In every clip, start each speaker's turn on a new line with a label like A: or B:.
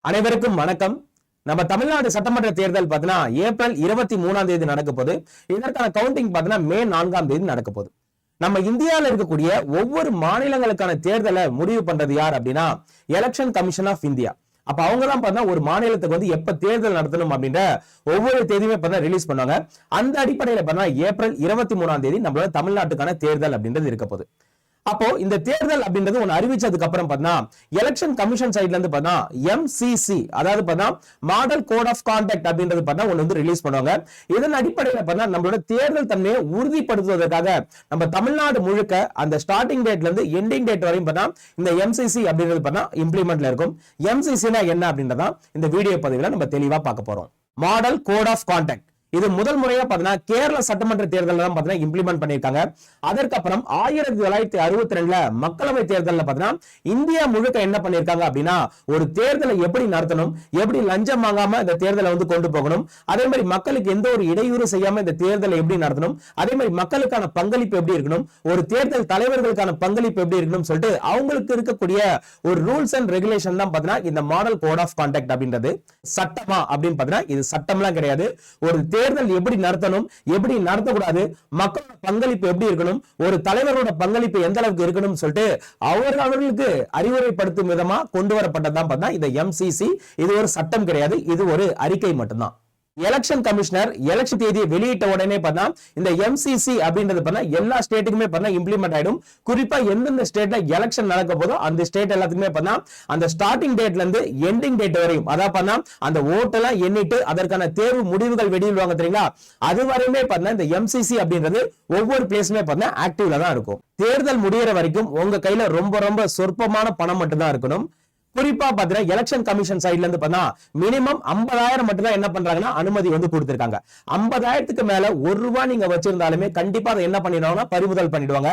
A: அனைவருக்கும் வணக்கம். நம்ம தமிழ்நாடு சட்டமன்ற தேர்தல் பார்த்தீங்கன்னா ஏப்ரல் 23ஆம் தேதி நடக்க போகுது. இதற்கான கவுண்டிங் பார்த்தீங்கன்னா மே 4ஆம் தேதி நடக்க போகுது. நம்ம இந்தியாவில் இருக்கக்கூடிய ஒவ்வொரு மாநிலங்களுக்கான தேர்தலை முடிவு பண்றது யார் அப்படின்னா எலெக்ஷன் கமிஷன் ஆஃப் இந்தியா. அப்ப அவங்க தான் பார்த்தா ஒரு மாநிலத்துக்கு வந்து எப்ப தேர்தல் நடத்தணும் அப்படின்ற ஒவ்வொரு தேதியுமே பார்த்தா ரிலீஸ் பண்ணாங்க. அந்த அடிப்படையில் பார்த்தா ஏப்ரல் 23ஆம் தேதி நம்மளோட தமிழ்நாட்டுக்கான தேர்தல் அப்படின்றது இருக்க போகுது. அப்போ இந்த தேர்தல் அப்படின்றது ஒன்னு அறிவிச்சதுக்கு அப்புறம் பார்த்தா எலெக்ஷன் கமிஷன் சைட்ல இருந்து பார்த்தா எம்சிசி அதாவது பார்த்தா மாடல் கோட் ஆஃப் கான்டாக்ட் அப்படின்றது பார்த்தா ஒன்னு வந்து ரிலீஸ் பண்ணுவாங்க. இதன் அடிப்படையில் பார்த்தா நம்மளோட தேர்தல் தன்மையை உறுதிப்படுத்துவதற்காக நம்ம தமிழ்நாடு முழுக்க அந்த ஸ்டார்டிங் டேட்ல இருந்து எண்டிங் டேட் வரையும் பார்த்தா இந்த எம்சிசி அப்படின்றது பார்த்தா இம்ப்ளிமெண்ட்ல இருக்கும். எம்சிசினா என்ன அப்படின்றதான் இந்த வீடியோ பதிவுல நம்ம தெளிவா பார்க்க போறோம். மாடல் கோட் ஆஃப் கான்டாக்ட் இது முதல் முறையா பாத்தீங்கன்னா கேரள சட்டமன்ற தேர்தல் தான் பாத்தீங்கன்னா இம்ப்ளிமெண்ட் பண்ணிருக்காங்க. அதற்கப்புறம் 1962 மக்களவை தேர்தலில் பாத்தீங்கன்னா இந்தியா முழுக்க என்ன பண்ணிருக்காங்க அப்படின்னா ஒரு தேர்தலை எப்படி நடத்தணும், எப்படி லஞ்சம் வாங்காம இந்த தேர்தலை வந்து கொண்டு போகணும், அதே மாதிரி மக்களுக்கு எந்த ஒரு இடையூறு செய்யாம இந்த தேர்தலை எப்படி நடத்தணும், அதே மாதிரி மக்களுக்கான பங்களிப்பு எப்படி இருக்கணும், ஒரு தேர்தல் தலைவர்களுக்கான பங்களிப்பு எப்படி இருக்கணும் சொல்லிட்டு அவங்களுக்கு இருக்கக்கூடிய ஒரு ரூல்ஸ் அண்ட் ரெகுலேஷன் தான் பாத்தீங்கன்னா இந்த மாடல் கோட் ஆஃப் கான்டாக்ட் அப்படின்றது. சட்டமா அப்படின்னு பாத்தீங்கன்னா இது சட்டம்லாம் கிடையாது. ஒரு தேர்தல் எப்படி நடத்தணும், எப்படி நடத்தக்கூடாது, மக்களோட பங்களிப்பு எப்படி இருக்கணும், ஒரு தலைவரோட பங்களிப்பு எந்த அளவுக்கு இருக்கணும் சொல்லிட்டு அவர்களுக்கு அறிவுரைப்படுத்தும் விதமா கொண்டு வரப்பட்டதான் பார்த்தா இந்த எம்சிசி. இது ஒரு சட்டம் கிடையாது, இது ஒரு அறிக்கை மட்டும்தான். எலெக்ஷன் கமிஷனர் எலெக்ஷன் தேதியை வெளியிட்ட உடனே பார்த்தா இந்த எம்சிசி அப்படின்றது பார்த்தா எல்லா ஸ்டேட்டுக்குமே பார்த்தா இம்ப்ளிமெண்ட் ஆயிடும். குறிப்பா எந்தெந்த ஸ்டேட்ல எலெக்ஷன் நடக்க போதோ அந்த ஸ்டேட் எல்லாத்துக்குமே பார்த்தா அந்த ஸ்டார்டிங் டேட்ல இருந்து எண்டிங் டேட் வரையும் அதான் பார்த்தா அந்த ஓட்டெல்லாம் எண்ணிட்டு அதற்கான தேர்வு முடிவுகள் வெளியிடுவாங்க தெரியுங்களா, அது வரையுமே பார்த்தா இந்த எம்சிசி அப்படின்றது ஒவ்வொரு பிளேஸுமே பார்த்தா ஆக்டிவ்ல தான் இருக்கும். தேர்தல் முடிகிற வரைக்கும் உங்க கையில ரொம்ப ரொம்ப சொற்பமான பணம் மட்டும் தான் இருக்கணும். குறிப்பா பாத்தீங்கன்னா எலெக்ஷன் கமிஷன் சைட்ல இருந்து பார்த்தா மினிமம் 50,000 மட்டும் தான் என்ன பண்றாங்கன்னா அனுமதி வந்து கொடுத்திருக்காங்க. 50,000க்கு மேல ₹1 நீங்க வச்சிருந்தாலுமே கண்டிப்பா அதை என்ன பண்ணிடுவாங்கன்னா பறிமுதல் பண்ணிடுவாங்க.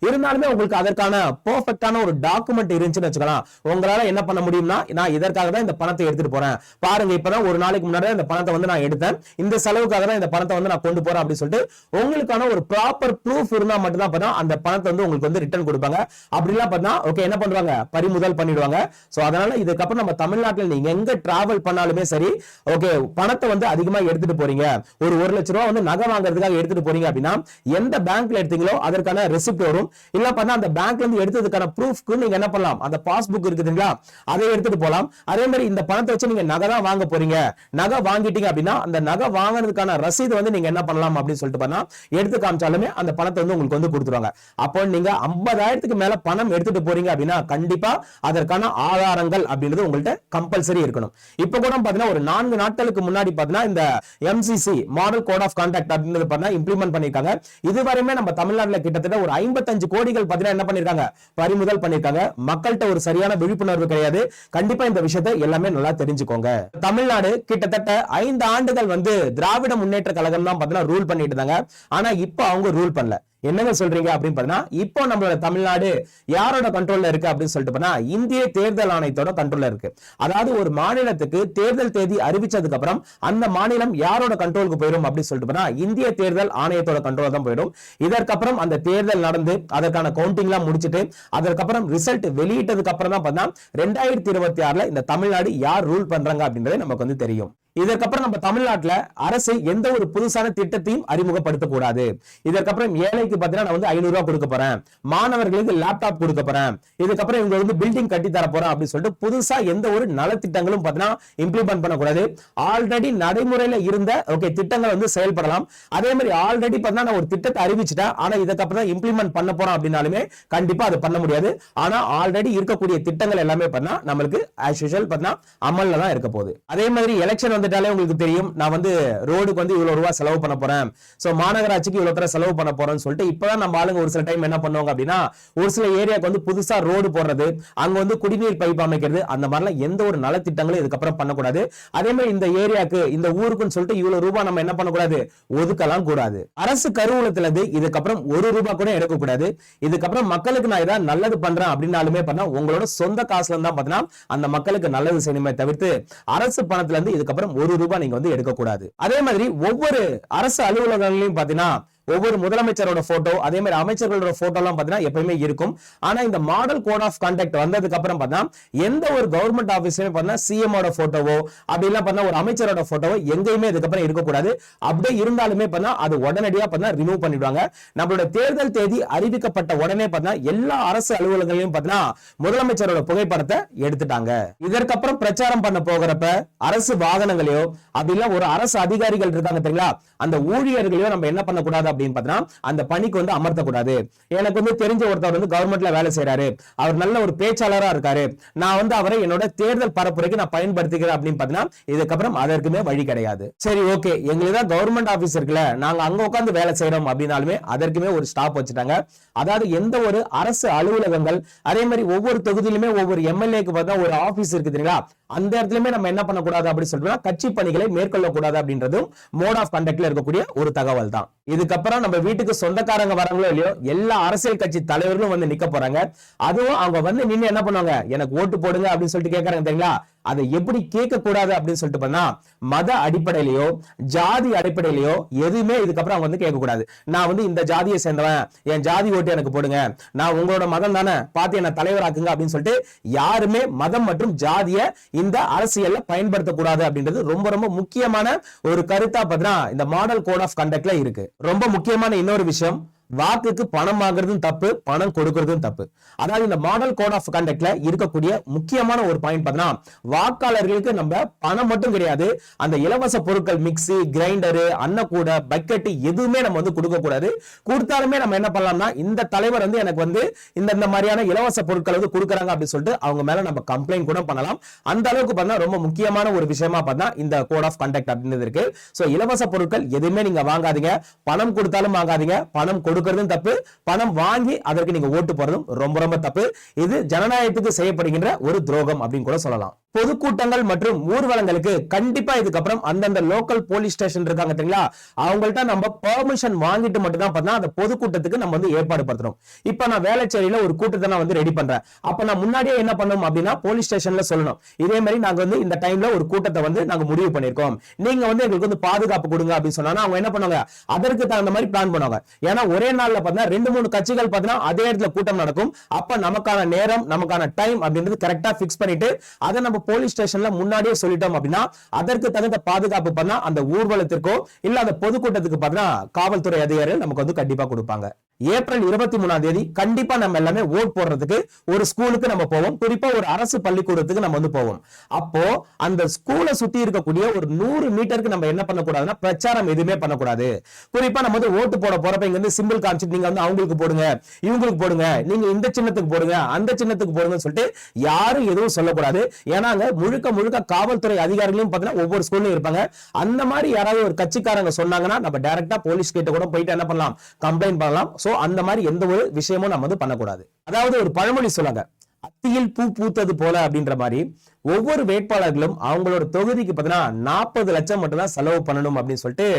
A: இருந்தாலுமே உங்களுக்கு அதற்கான பெர்ஃபெக்ட்டான ஒரு டாக்குமெண்ட் இருந்துச்சுன்னு வச்சுக்கலாம், உங்களால என்ன பண்ண முடியும்னா நான் இதற்காக தான் இந்த பணத்தை எடுத்துட்டு போறேன், பாருங்க இப்பதான் ஒரு நாளைக்கு முன்னாடி இந்த பணத்தை வந்து நான் எடுத்தேன், இந்த செலவுக்காக தான் இந்த பணத்தை வந்து நான் கொண்டு போறேன் அப்படின்னு சொல்லிட்டு உங்களுக்கான ஒரு ப்ராப்பர் ப்ரூஃப் இருந்தா மட்டும் தான் பார்த்தா அந்த பணத்தை வந்து உங்களுக்கு வந்து ரிட்டர்ன் கொடுப்பாங்க. அப்படிலாம் பார்த்தா ஓகே என்ன பண்றாங்க பறிமுதல் பண்ணிடுவாங்க. சோ அதனால இதுக்கப்புறம் நம்ம தமிழ்நாட்டில் நீங்க எங்க டிராவல் பண்ணாலுமே சரி, ஓகே பணத்தை வந்து அதிகமா எடுத்துட்டு போறீங்க, ஒரு 1 லட்சம் ரூபாய் வந்து நகை வாங்குறதுக்காக எடுத்துட்டு போறீங்க அப்படின்னா எந்த பேங்க்ல எடுத்தீங்களோ அதற்கான ரெசிப்ட் வரும். இல்ல பண்ணா அந்த பேங்க்ல இருந்து எடுத்ததுக்கான ப்ரூஃப்க்கு நீங்க என்ன பண்ணலாம், அந்த பாஸ்புக் இருக்குதுங்களா அதை எடுத்துட்டு போலாம். அதே மாதிரி இந்த பணத்தை வச்சு நீங்க நகை தான் வாங்க போறீங்க, நகை வாங்கிட்டீங்க அப்படின்னா அந்த நகை வாங்கினதுக்கான ரசீது வந்து நீங்க என்ன பண்ணலாம் அப்படின்னு சொல்லிட்டு பண்ணா எடுத்து காமிச்சாலுமே அந்த பணத்தை வந்து உங்களுக்கு வந்து கொடுத்துருவாங்க. அப்போ நீங்க 50,000க்கு மேல பணம் எடுத்துட்டு போறீங்க அப்படின்னா கண்டிப்பா அதற்கான ஆதாரங்கள் அப்படின்றது உங்கள்ட்ட கம்பல்சரி இருக்கணும். இப்ப கூட பாத்தீங்கன்னா ஒரு 4 நாட்களுக்கு முன்னாடி பாத்தீங்கன்னா இந்த MCC model code of conduct அப்படின்றது பாத்தீங்கன்னா இம்ப்ளிமெண்ட் பண்ணிருக்காங்க. இதுவரையுமே நம்ம தமிழ்நாட்டுல கிட்டத்தட்ட ஒரு 55 கோடிகள் பாத்தீங்கன்னா என்ன பண்ணிருக்காங்க பறிமுதல் பண்ணிருக்காங்க. மக்கள்கிட்ட ஒரு சரியான விழிப்புணர்வு கிடையாது. கண்டிப்பா இந்த விஷயத்தை எல்லாமே நல்லா தெரிஞ்சுக்கோங்க. தமிழ்நாடு கிட்டத்தட்ட 5 ஆண்டுகள் வந்து திராவிட முன்னேற்ற கழகம் தான் பாத்தீங்கன்னா ரூல் பண்ணிட்டு இருந்தாங்க. ஆனா இப்ப அவங்க ரூல் பண்ணல. என்னங்க சொல்றீங்க அப்படின்னு பாத்தீங்கன்னா இப்போ நம்மளோட தமிழ்நாடு யாரோட கண்ட்ரோல்ல இருக்கு அப்படின்னு சொல்லிட்டு பார்த்தா இந்திய தேர்தல் ஆணையத்தோட கண்ட்ரோல்ல இருக்கு. அதாவது ஒரு மாநிலத்துக்கு தேர்தல் தேதி அறிவிச்சதுக்கு அப்புறம் அந்த மாநிலம் யாரோட கண்ட்ரோலுக்கு போயிடும் அப்படின்னு சொல்லிட்டு பார்த்தா இந்திய தேர்தல் ஆணையத்தோட கண்ட்ரோல் தான் போயிடும். இதற்கப்புறம் அந்த தேர்தல் நடந்து அதற்கான கவுண்டிங் எல்லாம் முடிச்சிட்டு அதற்கப்புறம் ரிசல்ட் வெளியிட்டதுக்கு அப்புறம் தான் பார்த்தா 2026ல இந்த தமிழ்நாடு யார் ரூல் பண்றாங்க அப்படின்றது நமக்கு வந்து தெரியும். இதற்கப்புறம் நம்ம தமிழ்நாட்டுல அரசு எந்த ஒரு புதுசான திட்டத்தையும் அறிமுகப்படுத்தக்கூடாது. இதற்கப்புறம் ஏழைக்கு பாத்தீங்கன்னா நான் வந்து 500 ரூபாய் கொடுக்க போறேன், மாணவர்களுக்கு லேப்டாப் கொடுக்க போறேன், இதுக்கப்புறம் இவங்க வந்து பில்டிங் கட்டி தர போறேன் அப்படின்னு சொல்லிட்டு புதுசா எந்த ஒரு நலத்திட்டங்களும் பாத்தீங்கன்னா இம்ப்ளிமெண்ட் பண்ணக்கூடாது. ஆல்ரெடி நடைமுறையில இருந்த ஓகே திட்டங்கள் வந்து செயல்படலாம். அதே மாதிரி ஆல்ரெடி பாத்தீங்கன்னா நான் ஒரு திட்டத்தை அறிவிச்சிட்டேன், ஆனா இதுக்கப்புறம் தான் இம்ப்ளிமெண்ட் பண்ண போறோம் அப்படின்னாலுமே கண்டிப்பா அது பண்ண முடியாது. ஆனா ஆல்ரெடி இருக்கக்கூடிய திட்டங்கள் எல்லாமே பண்ணா நம்மளுக்கு ஆஸ் யூசுவல் பாத்தீங்கன்னா அமல்ல தான் இருக்க போகுது. அதே மாதிரி எலெக்ஷன் வந்து உங்களுக்கு தெரியும், நான் வந்து ரோடுக்கு வந்து இவ்வளவு ரூபாய் செலவு பண்ண போறேன், சோ மாநகராட்சிக்கு இவ்வளவு தர செலவு பண்ண போறேன்னு சொல்லிட்டு இப்பதான் நம்ம ஆளுங்க ஒரு சில டைம் என்ன பண்ணுவாங்க அப்படின்னா ஒரு சில ஏரியாக்கு வந்து புதுசா ரோடு போடுறது, அங்க வந்து குடிநீர் பைப் அமைக்கிறது, அந்த மாதிரிலாம் எந்த ஒரு நலத்திட்டங்களும் இதுக்கப்புறம் பண்ணக்கூடாது. அதே மாதிரி இந்த ஏரியாக்கு இந்த ஊருக்குன்னு சொல்லிட்டு இவ்வளவு ரூபாய் நம்ம என்ன பண்ணக்கூடாது ஒதுக்கலாம் கூடாது. அரசு கருவூலத்துல இருந்து இதுக்கப்புறம் ₹1 கூட எடுக்கக்கூடாது. இதுக்கப்புறம் மக்களுக்கு நான் ஏதாவது நல்லது பண்றேன் அப்படின்னாலுமே பண்ணா உங்களோட சொந்த காசுல இருந்தா பாத்தீங்கன்னா அந்த மக்களுக்கு நல்லது செய்யணுமே தவிர்த்து அரசு பணத்துல இருந்து இதுக்கப்புறம் ₹1 நீங்க வந்து எடுக்க கூடாது. அதே மாதிரி ஒவ்வொரு அரசு அலுவலகங்களையும் பாத்தீங்கன்னா ஒவ்வொரு முதலமைச்சரோட போட்டோ அதே மாதிரி அமைச்சர்களோட போட்டோ எல்லாம் பாத்தீங்கன்னா எப்பயுமே இருக்கும். ஆனா இந்த மாடல் கோட் ஆஃப் கண்டக்ட் வந்ததுக்கு அப்புறம் பார்த்தா எந்த ஒரு கவர்மெண்ட் ஆபீஸ்லயுமே பார்த்தா சிஎமோட போட்டோவோ அப்படி எல்லாம் பார்த்தா ஒரு அமைச்சரோட போட்டோவோ எங்கேயுமே இதுக்கப்புறம் இருக்கக்கூடாது. அப்படியே இருந்தாலுமே பார்த்தா அது உடனடியா பார்த்தா ரிமூவ் பண்ணிடுவாங்க. நம்மளோட தேர்தல் தேதி அறிவிக்கப்பட்ட உடனே பார்த்தா எல்லா அரசு அலுவலகங்களையும் பார்த்தா முதலமைச்சரோட புகைப்படத்தை எடுத்துட்டாங்க. இதற்கப்புறம் பிரச்சாரம் பண்ண போகிறப்ப அரசு வாகனங்களையோ அப்படி இல்ல ஒரு அரசு அதிகாரிகள் இருக்காங்க தெரியுங்களா, அந்த ஊழியர்களையோ நம்ம என்ன பண்ணக்கூடாது அப்படின்னு பார்த்தா அந்த பணிக்கு வந்து அமர்த்தக்கூடாது. எனக்கு வந்து தெரிஞ்ச ஒருத்தர் வந்து கவர்மெண்ட்ல வேலை செய்யறாரு, அவர் நல்ல ஒரு பேச்சாளரா இருக்காரு, நான் வந்து அவரை என்னோட தேர்தல் பரப்புரைக்கு நான் பயன்படுத்திக்கிறேன் அப்படின்னு பார்த்தீங்கன்னா இதுக்கப்புறம் அதற்குமே வழி கிடையாது. சரி ஓகே, எங்களுக்கு தான் கவர்மெண்ட் ஆபீஸ் இருக்குல்ல, நாங்க அங்க உட்காந்து வேலை செய்யறோம் அப்படின்னாலுமே அதற்குமே ஒரு ஸ்டாப் வச்சுட்டாங்க. அதாவது எந்த ஒரு அரசு அலுவலகங்கள் அதே மாதிரி ஒவ்வொரு தொகுதியிலுமே ஒவ்வொரு எம்எல்ஏக்கு பார்த்தா ஒரு ஆபீஸ் இருக்கு தெரியுங்களா, அந்த இடத்துலயுமே நம்ம என்ன பண்ணக்கூடாது அப்படின்னு சொல்றோம்னா கட்சி பணிகளை மேற்கொள்ளக்கூடாது அப்படின்றதும் மோட் ஆஃப் கண்டக்ட்ல இருக்கக்கூடிய ஒரு தகவல் தான். இதுக்கப்புறம் நம்ம வீட்டுக்கு சொந்தக்காரங்க வராங்களோ இல்லையோ எல்லா அரசியல் கட்சி தலைவர்களும் வந்து நிக்க போறாங்க. அதுவும் அவங்க வந்து நின்று என்ன பண்ணுவாங்க, எனக்கு ஓட்டு போடுங்க அப்படின்னு சொல்லிட்டு கேட்கறாங்க தெரியுங்களா, அதை எப்படி கேட்க கூடாது அப்படின்னு சொல்லிட்டு பண்ணா மத அடிப்படையிலயோ ஜாதி அடிப்படையிலயோ எதுவுமே இதுக்கப்புறம் அவங்க வந்து கேட்க கூடாது. நான் வந்து இந்த ஜாதியை சேர்ந்தவன், என் ஜாதி ஓட்டு எனக்கு போடுங்க, நான் உங்களோட மதம் தானே பார்த்து என்ன தலைவராக்குங்க அப்படின்னு சொல்லிட்டு யாருமே மதம் மற்றும் ஜாதிய இந்த அரசியல்ல பயன்படுத்தக்கூடாது அப்படின்றது ரொம்ப ரொம்ப முக்கியமான ஒரு கருத்தா பார்த்தா இந்த மாடல் கோட் ஆஃப் கண்டக்ட்ல இருக்கு. ரொம்ப முக்கியமான இன்னொரு விஷயம், வாக்குக்கு பணம் வாங்குறதும் தப்பு, பணம் கொடுக்கறதும் தப்பு. அதாவது இந்த மாடல் கோட் ஆஃப் கண்டக்ட்ல இருக்கக்கூடிய முக்கியமான ஒரு பாயிண்ட் பார்த்தா வாக்காளர்களுக்கு நம்ம பணம் மட்டும் கிடையாது, அந்த இலவச பொருட்கள் மிக்ஸி கிரைண்டரு அன்னக்கூட பக்கெட் எதுவுமே நம்ம வந்து கொடுக்க கூடாது. கொடுத்தாலுமே நம்ம என்ன பண்ணலாம்னா இந்த தலைவர் வந்து எனக்கு வந்து இந்த மாதிரியான இலவச பொருட்கள் வந்து கொடுக்குறாங்க அப்படின்னு சொல்லிட்டு அவங்க மேல நம்ம கம்ப்ளைண்ட் கூட பண்ணலாம். அந்த அளவுக்கு பார்த்தா ரொம்ப முக்கியமான ஒரு விஷயமா பார்த்தா இந்த கோட் ஆஃப் கண்டக்ட் அப்படின்றது இருக்கு. சோ இலவச பொருட்கள் எதுவுமே நீங்க வாங்காதீங்க, பணம் கொடுத்தாலும் வாங்காதீங்க, பணம் கொடுக்கிறதும் தப்பு, பணம் வாங்கி அதற்கு நீங்க ஓட்டு போறதும் ரொம்ப ரொம்ப தப்பு. இது ஜனநாயகத்துக்கு செய்யப்படுகின்ற ஒரு துரோகம் அப்படின்னு கூட சொல்லலாம். பொதுக்கூட்டங்கள் மற்றும் ஊர்வலங்களுக்கு கண்டிப்பா இதுக்கப்புறம் அந்தந்த லோக்கல் போலீஸ் ஸ்டேஷன் இருக்காங்க தெரியுங்களா, அவங்கள்ட்ட நம்ம பெர்மிஷன் வாங்கிட்டு மட்டும் தான் பார்த்தா அந்த பொதுக்கூட்டத்துக்கு நம்ம வந்து ஏற்பாடு படுத்துறோம். இப்ப நான் வேலைச்சேரியில ஒரு கூட்டத்தை நான் வந்து ரெடி பண்றேன், அப்ப நான் முன்னாடியே என்ன பண்ணணும் அப்படின்னா போலீஸ் ஸ்டேஷன்ல சொல்லணும், இதே மாதிரி நாங்க வந்து இந்த டைம்ல ஒரு கூட்டத்தை வந்து நாங்க முடிவு பண்ணிருக்கோம், நீங்க வந்து எங்களுக்கு வந்து பாதுகாப்பு கொடுங்க அப்படின்னு சொன்னா அவங்க என்ன பண்ணுவாங்க, அதற்கு தகுந்த மாதிரி பிளான் பண்ணுவாங்க. ஏன்னா ஒரே நாள்ல பார்த்தா 2-3 கட்சிகள் பார்த்தா அதே இடத்துல கூட்டம் நடக்கும். அப்ப நமக்கான நேரம் நமக்கான டைம் அப்படின்றது கரெக்டா பிக்ஸ் பண்ணிட்டு அதை நம்ம போலீஸ் ஸ்டேஷன்ல முன்னாடியே சொல்லிட்டோம் அப்படின்னா அதற்கு தகுந்த பாதுகாப்பு பண்ணா அந்த ஊர்வலத்திற்கோ இல்ல அந்த பொதுக்கூட்டத்துக்கு பார்த்தா காவல்துறை அதிகாரிகள் நமக்கு வந்து கண்டிப்பா கொடுப்பாங்க. ஏப்ரல் 23ஆம் தேதி கண்டிப்பா நம்ம எல்லாமே ஓட் போடுறதுக்கு ஒரு ஸ்கூலுக்கு நம்ம போவோம், குறிப்பா ஒரு அரசு பள்ளிக்கூடத்துக்கு நம்ம வந்து போவோம். அப்போ அந்த ஸ்கூலை சுத்தி இருக்கக்கூடிய ஒரு 100 மீட்டருக்கு நம்ம என்ன பண்ணக்கூடாதுன்னா பிரச்சாரம் எதுவுமே பண்ணக்கூடாது. குறிப்பா நம்ம வந்து ஓட்டு போட போறப்ப இங்க வந்து சிம்பிள் காமிச்சிட்டு நீங்க வந்து அவங்களுக்கு போடுங்க இவங்களுக்கு போடுங்க நீங்க இந்த சின்னத்துக்கு போடுங்க அந்த சின்னத்துக்கு போடுங்கன்னு சொல்லிட்டு யாரும் எதுவும் சொல்லக்கூடாது. ஏன்னா முழுக்க முழுக்க காவல்துறை அதிகாரிகளும் பார்த்தீங்கன்னா ஒவ்வொரு ஸ்கூல்லையும் இருப்பாங்க. அந்த மாதிரி யாராவது ஒரு கட்சிக்காரங்க சொன்னாங்கன்னா நம்ம டைரக்டா போலீஸ் கிட்ட கூட போயிட்டு என்ன பண்ணலாம், கம்ப்ளைண்ட் பண்ணலாம். சோ அந்த மாதிரி எந்த ஒரு விஷயமும் நம்ம வந்து பண்ணக்கூடாது. அதாவது ஒரு பழமொழி சொல்லாங்க, அத்தியில் பூ பூத்தது போல அப்படின்ற மாதிரி ஒவ்வொரு வேட்பாளர்களும் அவங்களோட தொகுதிக்கு பார்த்தீங்கன்னா 40 லட்சம் மட்டும் தான் செலவு பண்ணணும் அப்படின்னு சொல்லிட்டு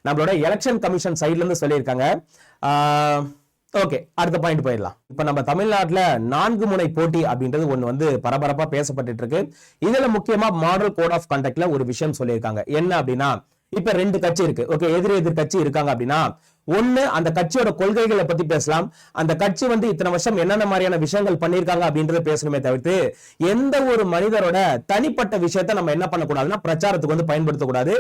A: நம்மளோட எலெக்ஷன் கமிஷன் சைட்ல இருந்து சொல்லியிருக்காங்க. ஓகே, அடுத்த பாயிண்ட் போயிடலாம். இப்ப நம்ம தமிழ்நாட்டுல 4 முனை போட்டி அப்படின்றது ஒண்ணு வந்து பரபரப்பா பேசப்பட்டு இருக்கு. இதுல முக்கியமா மாடல் கோட் ஆஃப் கண்டக்ட்ல ஒரு விஷயம் சொல்லியிருக்காங்க. என்ன அப்படின்னா, இப்ப 2 கட்சி இருக்கு, ஓகே, எதிர் கட்சி இருக்காங்க அப்படின்னா ஒண்ணு அந்த கட்சியோட கொள்கைகளை பத்தி பேசலாம், அந்த கட்சி வந்து இத்தனை வருஷம் என்னென்ன மாதிரியான விஷயங்கள் பண்ணிருக்காங்க அப்படின்றத பேசணுமே தவிர்த்து எந்த ஒரு மனிதரோட தனிப்பட்ட விஷயத்தை நம்ம என்ன பண்ணக்கூடாதுன்னா பிரச்சாரத்துக்கு வந்து பயன்படுத்தக்கூடாது.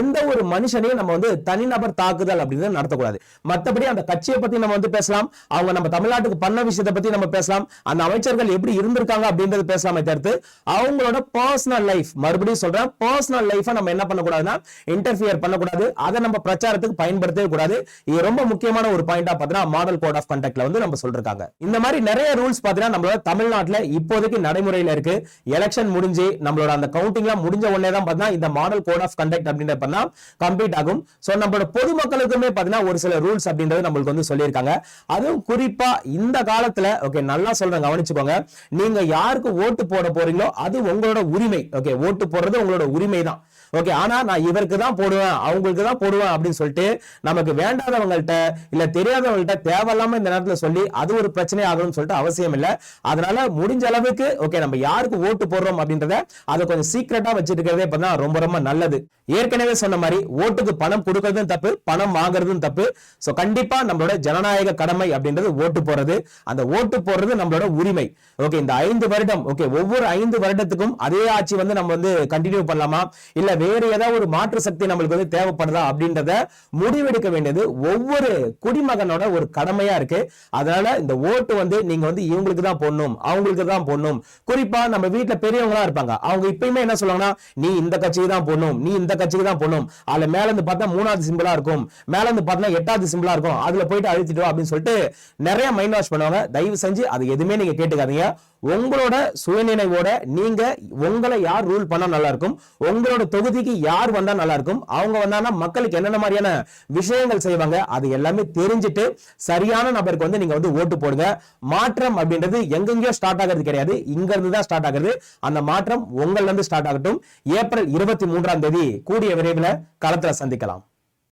A: எந்த ஒரு மனுஷனையும் நம்ம வந்து தனிநபர் தாக்குதல் அப்படின்றத நடத்தக்கூடாது. மற்றபடி அந்த கட்சியை பத்தி நம்ம வந்து பேசலாம், அவங்க நம்ம தமிழ்நாட்டுக்கு பண்ண விஷயத்தை பத்தி நம்ம பேசலாம், அந்த அமைச்சர்கள் எப்படி இருந்திருக்காங்க அப்படின்றது பேசலாமே தவிர்த்து அவங்களோட பர்சனல் லைஃப், மறுபடியும் சொல்றேன், பர்சனல் லைஃபை நம்ம என்ன பண்ணக்கூடாதுன்னா இன்டர்ஃபியர் பண்ணக்கூடாது, அதை நம்ம பிரச்சாரத்துக்கு பயன்படுத்தவே கூடாது. இது ரொம்ப முக்கியமான ஒரு பாயிண்டா பார்த்தீங்கன்னா மாடல் கோட் ஆஃப் கண்டக்ட்ல வந்து நம்ம சொல்றாங்க. இந்த மாதிரி நிறைய ரூல்ஸ் பார்த்தீங்கன்னா நம்மளோட தமிழ்நாட்டுல இப்போதைக்கு நடைமுறையில இருக்கு. எலெக்ஷன் முடிஞ்சு நம்மளோட அந்த கவுண்டிங்லாம் முடிஞ்ச உடனே தான் பார்த்தீங்கன்னா இந்த மாடல் கோட் ஆஃப் கண்டக்ட் அப்படின்றது பண்ணா கம்ப்ளீட் ஆகும். சோ நம்மளோட பொதுமக்களுக்குமே பார்த்தீங்கன்னா ஒரு சில ரூல்ஸ் அப்படின்றது நம்மளுக்கு வந்து சொல்லியிருக்காங்க. அதுவும் குறிப்பா இந்த காலத்துல, ஓகே, நல்லா சொல்றேன், கவனிச்சுக்கோங்க, நீங்க யாருக்கு ஓட்டு போட போறீங்களோ அது உங்களோட உரிமை. ஓகே, ஓட்டு போடுறது உங்களோட உரிமை தான். ஓகே, ஆனா நான் இவருக்கு தான் போடுவேன் அவங்களுக்கு தான் போடுவேன் அப்படின்னு சொல்லிட்டு நமக்கு வேண்டாத தெரிஞ்சவங்கள்ட்ட இல்ல தெரியாதவங்கள்ட்ட தேவையில்லாம இந்த நேரத்துல சொல்லி அது ஒரு பிரச்சனை ஆகணும்னு சொல்லிட்டு அவசியம் இல்ல. அதனால முடிஞ்ச அளவுக்கு ஓகே நம்ம யாருக்கு ஓட்டு போடுறோம் அப்படின்றத அதை கொஞ்சம் சீக்கிரட்டா வச்சுட்டு இருக்கிறதே இப்பதான் ரொம்ப ரொம்ப நல்லது. ஏற்கனவே சொன்ன மாதிரி ஓட்டுக்கு பணம் கொடுக்கறதும் தப்பு, பணம் வாங்குறதும் தப்பு. சோ கண்டிப்பா நம்மளோட ஜனநாயக கடமை அப்படின்றது ஓட்டு போறது. அந்த ஓட்டு போடுறது நம்மளோட உரிமை. ஓகே, இந்த 5 வருடம் ஓகே, ஒவ்வொரு 5 வருடத்துக்கும் அதே ஆட்சி வந்து நம்ம வந்து கண்டினியூ பண்ணலாமா இல்ல வேற ஏதாவது ஒரு மாற்று சக்தி நம்மளுக்கு வந்து தேவைப்படுதா அப்படின்றத முடிவெடுக்க வேண்டியது ஒவ்வொரு குடிமகனோட ஒரு கடமையா இருக்கு. அதனால இந்த ஓட்டு வந்து நீங்க வந்து இவங்களுக்கு தான் போடணும், அவங்களுக்கு தான் போடணும். குறிப்பா நம்ம வீட்டுல பெரியவங்களா இருப்பாங்க, அவங்க இப்பயுமே என்ன சொல்லுவாங்கன்னா, நீ இந்த கட்சிக்கு தான் போடணும், நீ இந்த கட்சிக்கு தான் போடணும். அதுல மேல இருந்து பார்த்தா 3வது சிம்பிளா இருக்கும், மேல இருந்து பார்த்தா 8வது சிம்பிளா இருக்கும், அதுல போயிட்டு அழுத்திட்டு அப்படின்னு சொல்லிட்டு நிறைய மைண்ட் வாஷ் பண்ணுவாங்க. தயவு செஞ்சு அது எதுவுமே நீங்க கேட்டுக்காதீங்க. உங்களோட சுயநினைவோட நீங்க உங்களை யார் ரூல் பண்ணா நல்லா இருக்கும், உங்களோட தொகுதிக்கு யார் வந்தா நல்லா இருக்கும், அவங்க வந்தாங்கன்னா மக்களுக்கு என்னென்ன மாதிரியான விஷயங்கள் செய்வாங்க, அது எல்லாமே தெரிஞ்சுட்டு சரியான நபருக்கு வந்து நீங்க வந்து ஓட்டு போடுங்க. மாற்றம் அப்படின்றது எங்கெங்கயோ ஸ்டார்ட் ஆகிறது கிடையாது, இங்க இருந்து தான் ஸ்டார்ட் ஆகுது. அந்த மாற்றம் உங்கள்ல இருந்து ஸ்டார்ட் ஆகட்டும். ஏப்ரல் 23ஆம் தேதி கூடிய விரைவில் களத்துல சந்திக்கலாம்.